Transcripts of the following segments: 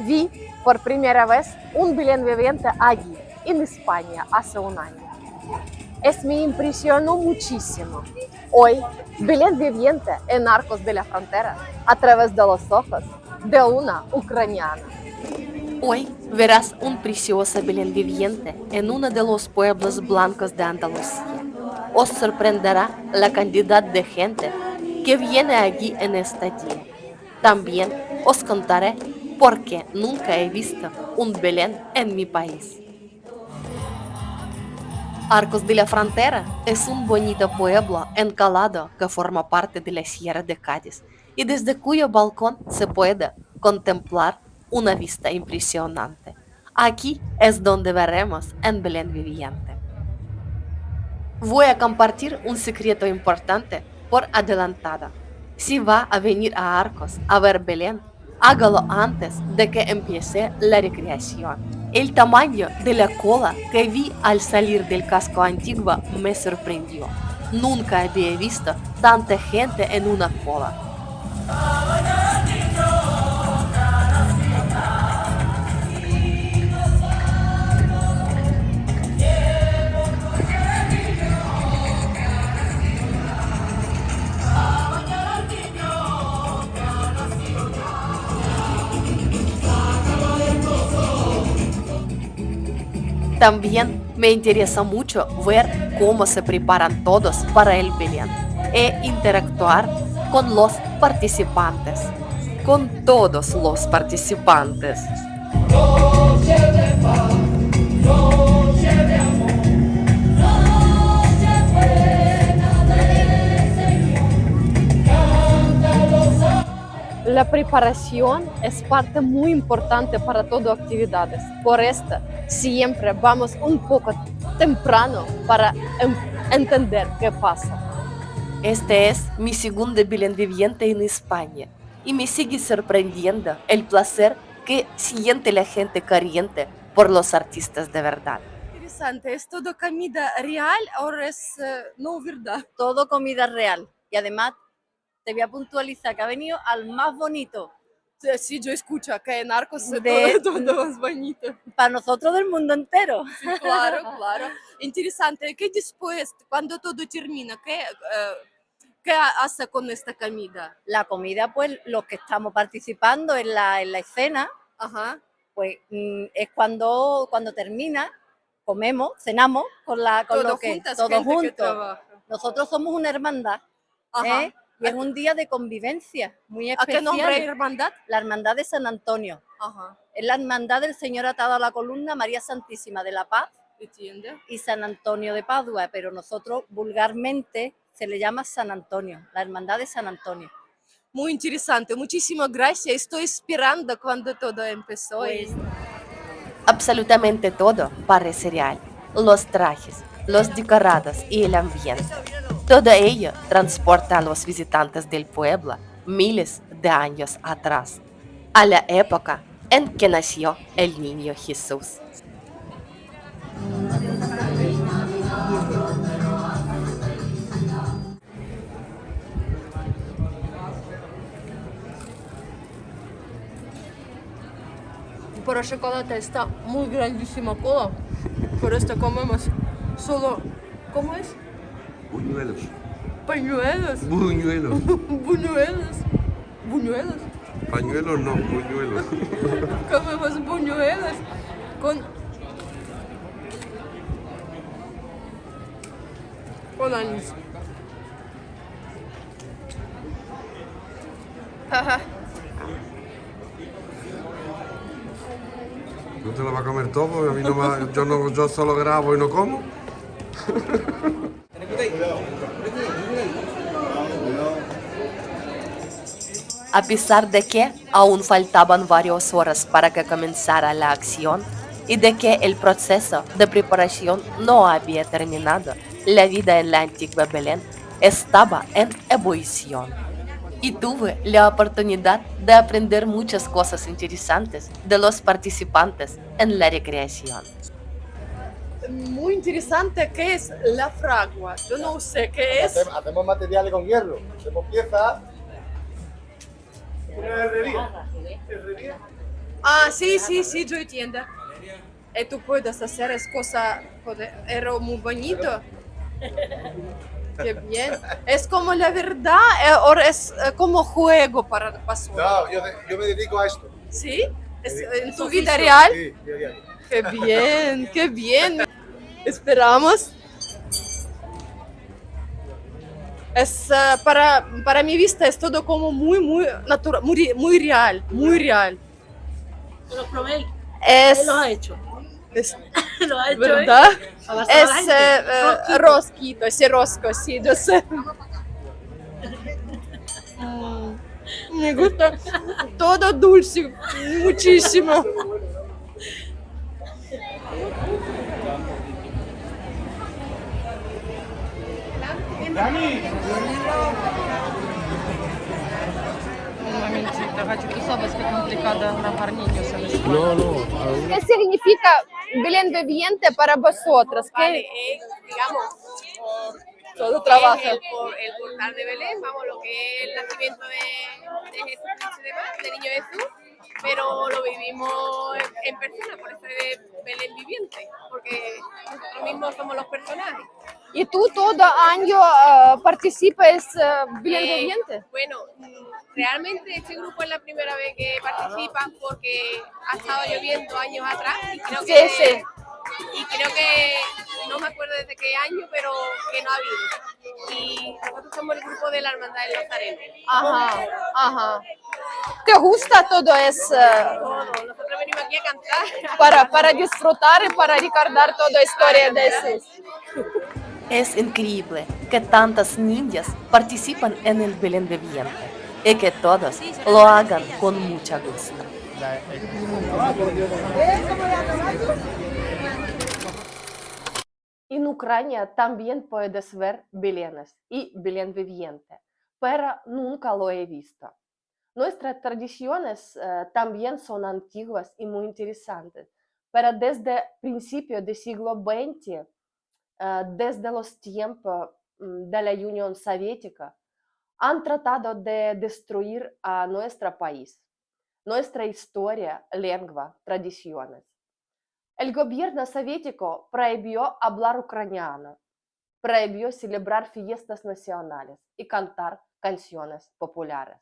Vi por primera vez un Belén viviente allí, en España, hace un año. Me impresionó muchísimo. Hoy, Belén viviente en Arcos de la Frontera, a través de los ojos de una ucraniana. Hoy verás un precioso Belén viviente en uno de los pueblos blancos de Andalucía. Os sorprenderá la cantidad de gente que viene allí en este día. También os contaré por qué nunca he visto un Belén en mi país. Arcos de la Frontera es un bonito pueblo encalado que forma parte de la Sierra de Cádiz y desde cuyo balcón se puede contemplar una vista impresionante. Aquí es donde veremos en Belén viviente. Voy a compartir un secreto importante por adelantada. Si va a venir a Arcos a ver Belén, hágalo antes de que empiece la recreación. El tamaño de la cola que vi al salir del casco antiguo me sorprendió. Nunca había visto tanta gente en una cola. También me interesa mucho ver cómo se preparan todos para el Belén e interactuar con los participantes, con todos los participantes. La preparación es parte muy importante para todas actividades. Por esto, siempre vamos un poco temprano para entender qué pasa. Este es mi segundo Belén viviente en España y me sigue sorprendiendo el placer que siente la gente carente por los artistas de verdad. Interesante, ¿es todo comida real o es no verdad? Todo comida real. Y además te voy a puntualizar que ha venido al más bonito Sí, yo escucho que en Arcos De- todo es bonito. para nosotros del mundo entero. Sí, claro, claro. Interesante, que después, cuando todo termina, ¿qué hace con esta comida? La comida, pues los que estamos participando en la escena, Ajá. pues es cuando termina, comemos, cenamos con Todo lo que juntas, todos gente que juntos. trabaja. Nosotros somos una hermandad, Ajá. ¿eh? Y es un día de convivencia muy ¿A qué nombre especial. hermandad? La hermandad de San Antonio. Ajá. Es la hermandad del Señor atado a la columna, María Santísima de la Paz ¿Entiende? y San Antonio de Padua, pero nosotros vulgarmente se le llama San Antonio, la hermandad de San Antonio. Muy interesante, muchísimas gracias. Estoy esperando cuando todo empezó. Pues Absolutamente todo parece real. Los trajes, los decorados y el ambiente. Todo ello transporta a los visitantes del pueblo miles de años atrás, a la época en que nació el niño Jesús. Para chocolate está muy grandísima cola. Por esto comemos solo, ¿cómo es? Buñuelos. Pañuelos. Buñuelos. Buñuelos. Buñuelos. Pañuelos no, buñuelos. Comemos buñuelos con anís. Ajá. ¿No te lo vas a comer todo? A mí no yo solo grabo y no como. A pesar de que aún faltaban varias horas para que comenzara la acción y de que el proceso de preparación no había terminado, la vida en la antigua Belén estaba en ebullición. Y tuve la oportunidad de aprender muchas cosas interesantes de los participantes en la recreación. Muy interesante, ¿qué es la fragua? Yo no sé qué es. Hacemos materiales con hierro, hacemos piezas. Una herrería. Ah, sí, sí, sí, yo entiendo. Tú puedes hacer es cosa, era muy bonito. Qué bien. Es como la verdad, o es como juego para pasar. No, yo me dedico a esto. ¿Sí? ¿Es en tu Oficio. vida real? Sí, día a día. Qué bien, qué bien. Esperamos. Es para mi vista es todo como muy natural, muy real, muy real. Lo probé, Es, él lo ha hecho. es Lo ha hecho, ¿verdad? A bastante Es gente. rosquito, ese rosco, sí, yo sé. Me gusta todo dulce, muchísimo. ¿Qué significa Belén viviente para vosotros? Vale, digamos, Todo trabajo. el portal de Belén, vamos, lo que es el nacimiento de Jesucristo y demás, de niño Jesús, pero lo vivimos en persona, por eso es Belén viviente, porque nosotros mismos somos los personajes. ¿Y tú todo año participas Belén viviente? Bueno, realmente este grupo es la primera vez que participa porque ha estado lloviendo años atrás y creo Sí, que, sí. y creo que no me acuerdo desde qué año, pero que no ha habido. Y nosotros somos el grupo de la Hermandad del Nazareno. Ajá, ajá. ¿Te gusta todo eso Todo. Nosotros venimos aquí a cantar. para disfrutar y para recordar toda la historia de Jesús? Es increíble que tantas niñas participan en el Belén viviente y que todos lo hagan con mucho gusto. En Ucrania también puedes ver belenes y Belén viviente, pero nunca lo he visto. Nuestras tradiciones también son antiguas y muy interesantes, pero desde principios del siglo XX, desde los tiempos de la Unión Soviética, han tratado de destruir a nuestro país, nuestra historia, lengua, tradiciones. El gobierno soviético prohibió hablar ucraniano, prohibió celebrar fiestas nacionales y cantar canciones populares.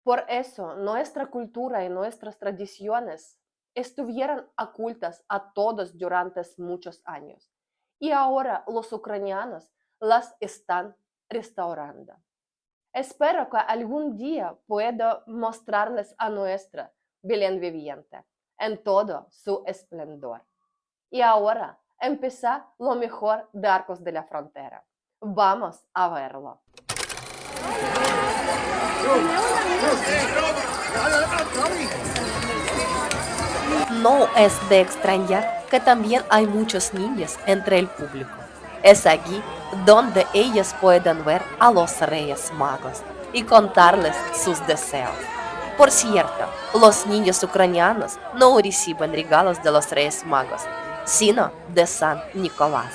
Por eso nuestra cultura y nuestras tradiciones estuvieron ocultas a todos durante muchos años y ahora los ucranianos las están restaurando. Espero que algún día pueda mostrarles a nuestra Belén viviente en todo su esplendor. Y ahora empieza lo mejor de Arcos de la Frontera. Vamos a verlo. No es de extrañar que también hay muchos niños entre el público. Es aquí donde ellos pueden ver a los Reyes Magos y contarles sus deseos. Por cierto, los niños ucranianos no reciben regalos de los Reyes Magos, sino de San Nicolás.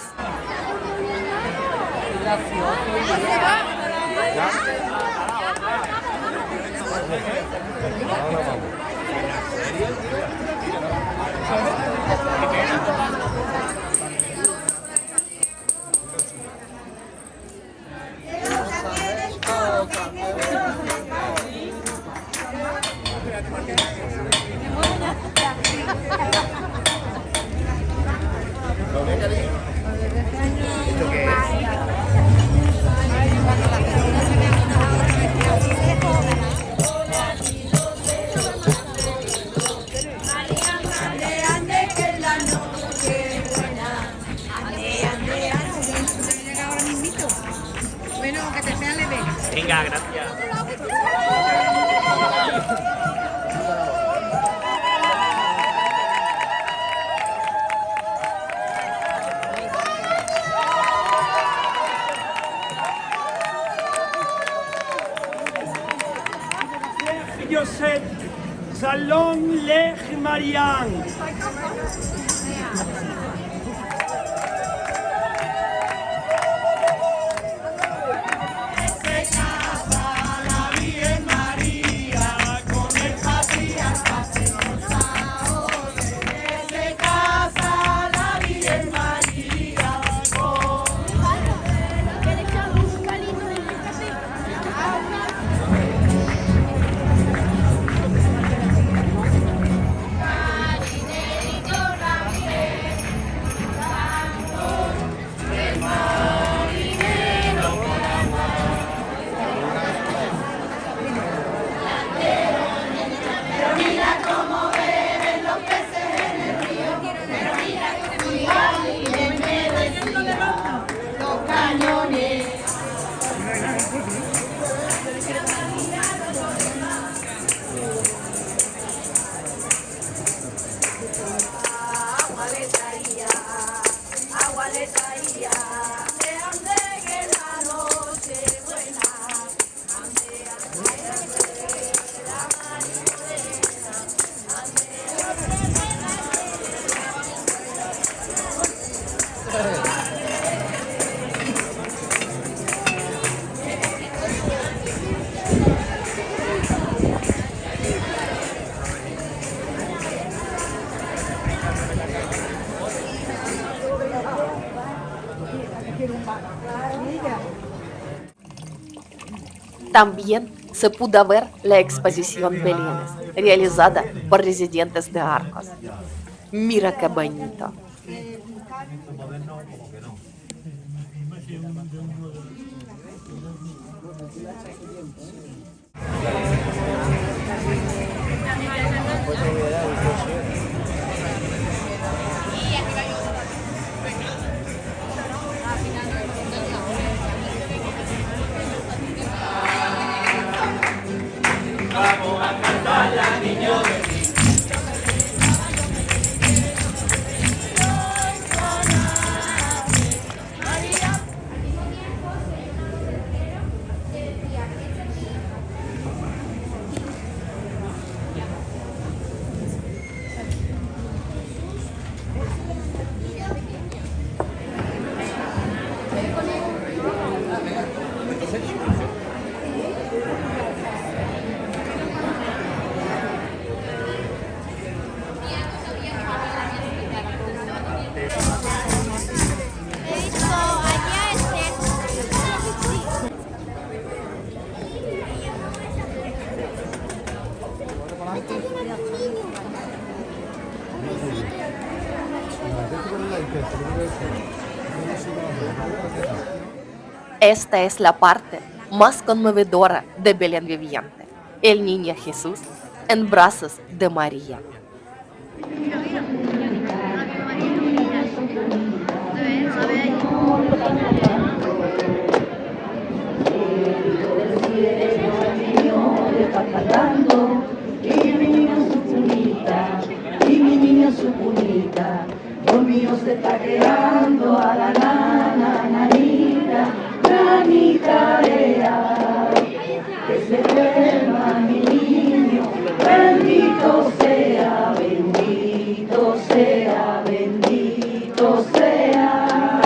Venga, gracias. Yosef, Salón Lech Marian. También se pudo ver la exposición Belénes, realizada por residentes de Arcos. Mira qué bonito. Esta es la parte más conmovedora de Belén Viviente, el niño Jesús en brazos de María. Y mi niña su cunita, Dios mío se está quedando a la nanita, nanita ea, que se duerma mi niño, bendito sea, bendito sea, bendito sea,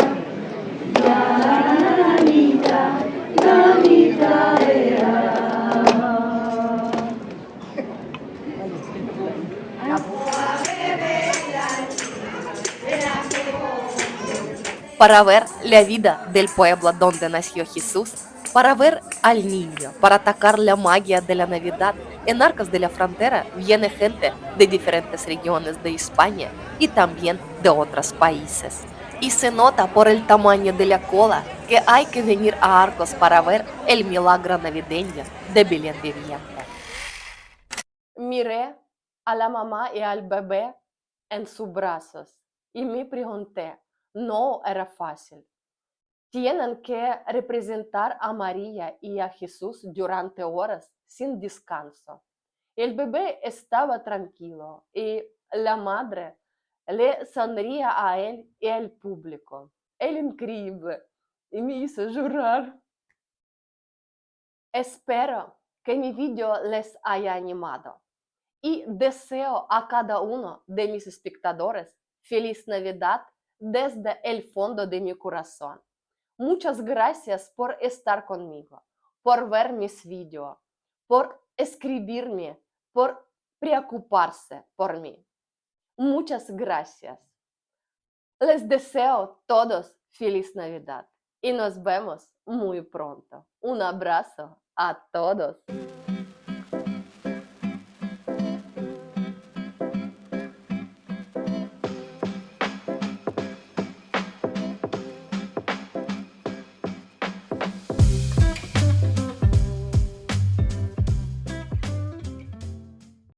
la nanita, nanita ea. Para ver la vida del pueblo donde nació Jesús, para ver al niño, para atacar la magia de la Navidad. En Arcos de la Frontera viene gente de diferentes regiones de España y también de otros países. Y se nota por el tamaño de la cola que hay que venir a Arcos para ver el milagro navideño de Belén Viviente. Miré a la mamá y al bebé en sus brazos y me pregunté, no era fácil. Tienen que representar a María y a Jesús durante horas sin descanso. El bebé estaba tranquilo y la madre le sonría a él y al público. Él increíble y me hizo llorar. Espero que mi video les haya animado y deseo a cada uno de mis espectadores feliz Navidad desde el fondo de mi corazón. Muchas gracias por estar conmigo, por ver mis videos, por escribirme, por preocuparse por mí. Muchas gracias. Les deseo todos feliz Navidad y nos vemos muy pronto. Un abrazo a todos.